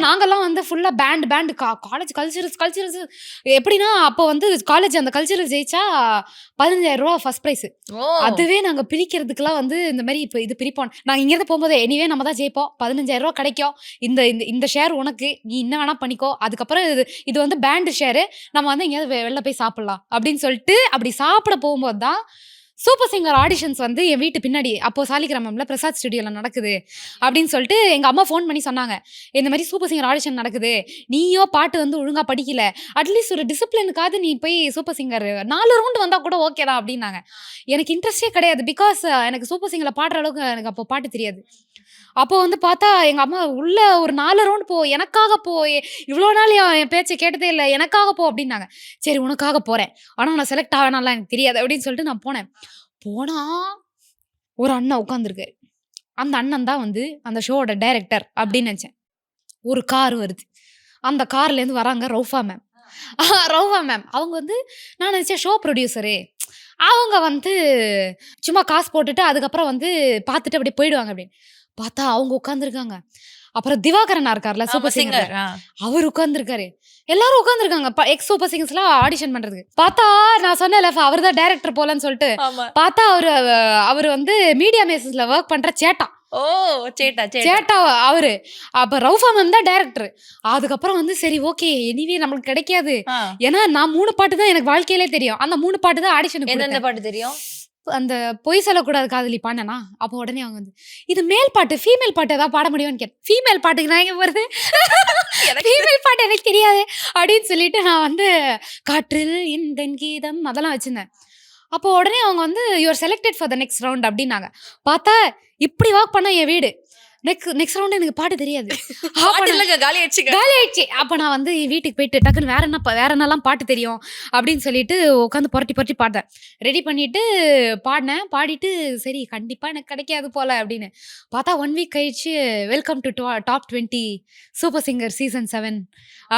நாங்கெல்லாம் வந்து ஃபுல்லா பேண்ட் காலேஜ் கல்ச்சரல்ஸ் எப்படின்னா அப்போ வந்து காலேஜ் அந்த கல்ச்சரல் ஜெயிச்சா 15,000 ரூபா ஃபர்ஸ்ட் பிரைஸ். அதுவே நாங்க பிரிக்கிறதுக்குலாம் வந்து இந்த மாதிரி இப்போ இது பிரிப்போம். நாங்க இங்கிருந்து போகும்போது எனிவே நம்ம தான் ஜெயிப்போம், 15,000 ரூபா கிடைக்கும், இந்த இந்த ஷேர் உனக்கு, நீ என்ன வேணா பண்ணிக்கோ, அதுக்கப்புறம் இது வந்து பேண்ட் ஷேரு, நம்ம வந்து எங்கேயாவது வெளில போய் சாப்பிடலாம் அப்படின்னு சொல்லிட்டு அப்படி சாப்பிட போகும்போது தான் சூப்பர் சிங்கர் ஆடிஷன்ஸ் வந்து என் வீட்டு பின்னாடி அப்போ சாலிகிராமம்ல பிரசாத் ஸ்டுடியோல நடக்குது அப்படின்னு சொல்லிட்டு எங்க அம்மா ஃபோன் பண்ணி சொன்னாங்க, இந்த மாதிரி சூப்பர் சிங்கர் ஆடிஷன் நடக்குது, நீயோ பாட்டு வந்து ஒழுங்கா படிக்கல, அட்லீஸ்ட் ஒரு டிசிப்ளினுக்காவது நீ போய் சூப்பர் சிங்கர் 4 ரவுண்ட் வந்தா கூட ஓகே தான் அப்படின்னாங்க. எனக்கு இன்ட்ரெஸ்டே கிடையாது, பிகாஸ் எனக்கு சூப்பர் சிங்கர்ல பாடுற அளவுக்கு எனக்கு அப்போ பாட்டு தெரியாது. அப்போ வந்து பார்த்தா எங்க அம்மா உள்ள ஒரு 4 ரவுண்ட் போ, எனக்காக போ, இவ்வளோ நாள் என் பேச்சை கேட்டதே இல்லை, எனக்காக போ அப்படின்னாங்க. சரி உனக்காக போறேன், ஆனா நான் செலக்ட் ஆகனாலாம் எனக்கு தெரியாது அப்படின்னு சொல்லிட்டு நான் போனேன். போனா ஒரு அண்ணன் உட்காந்துருக்காரு. அந்த அண்ணன் தான் வந்து அந்த ஷோவோட டைரக்டர் அப்படின்னு நினைச்சேன். ஒரு கார் வருது, அந்த கார்ல இருந்து வராங்க ரவுஃபா மேம். ரவுஃபா மேம் அவங்க வந்து நான் நினைச்சேன் ஷோ ப்ரொடியூசரு, அவங்க வந்து சும்மா காசு போட்டுட்டு அதுக்கப்புறம் வந்து பார்த்துட்டு அப்படியே போயிடுவாங்க அப்படின்னு பார்த்தா அவங்க உட்காந்துருக்காங்க. அப்புறம் திவாகரனா இருக்கார்ல சூப்பர் சிங்கர், அவர் உட்காந்துருக்காரு. எல்லாரும் உட்காந்துருக்காங்க எக்ஸ் சூப்பர் சிங்கர்ஸ்லாம் ஆடிஷன் பண்றதுக்கு. பார்த்தா நான் சொன்னேன்ல அவர் தான் டைரக்டர் போலன்னு சொல்லிட்டு, பார்த்தா அவர் வந்து மீடியா மேசஸ்ல ஒர்க் பண்ற சேட்டா அவரு. அப்ப ரவுஃபா மேம் தான் டைரக்டர். அதுக்கப்புறம் வந்து சரி ஓகே எனிவே நம்மளுக்கு கிடைக்காது, ஏன்னா நான் 3 பாட்டு தான் எனக்கு வாழ்க்கையிலே தெரியும், அந்த 3 பாட்டு தான் ஆடிஷனுக்கு. எந்த பாட்டு தெரியும்? அந்த பொய் சொல்லக்கூடாது காதலி பாடினா. அப்போ உடனே அவங்க வந்து இது மேல் பாட்டு, ஃபீமேல் பாட்டு ஏதாவது பாட முடியும்னு கேட்டேன். ஃபீமேல் பாட்டுக்கு நான் எங்க வருது, ஃபீமேல் பாட்டு எனக்கு தெரியாது அப்படின்னு சொல்லிட்டு நான் வந்து காற்றில் இந்த கீதம் அதெல்லாம் வச்சிருந்தேன். அப்போ உடனே அவங்க வந்து you are selected for the next round அப்படின்னாங்க. பார்த்தா இப்படி வாக் பண்ண என் வீடு. நெக்ஸ்ட் ரவுண்ட் எனக்கு பாட்டு தெரியாது, காலி ஆயிடுச்சு. அப்போ நான் வந்து வீட்டுக்கு போயிட்டு டக்குன்னு வேற என்னெல்லாம் பாட்டு தெரியும் அப்படின்னு சொல்லிட்டு உட்காந்து புரட்டி பாட்டேன். ரெடி பண்ணிட்டு பாடிட்டு சரி கண்டிப்பா எனக்கு கிடைக்காது போல அப்படின்னு பார்த்தா 1 வீக் கழிச்சு welcome to top 20 super singer season 7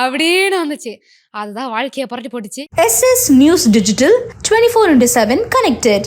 அப்படின்னு வந்துச்சு. அதுதான் வாழ்க்கையை புரட்டி போட்டுச்சு. SS News Digital 24/7 connected.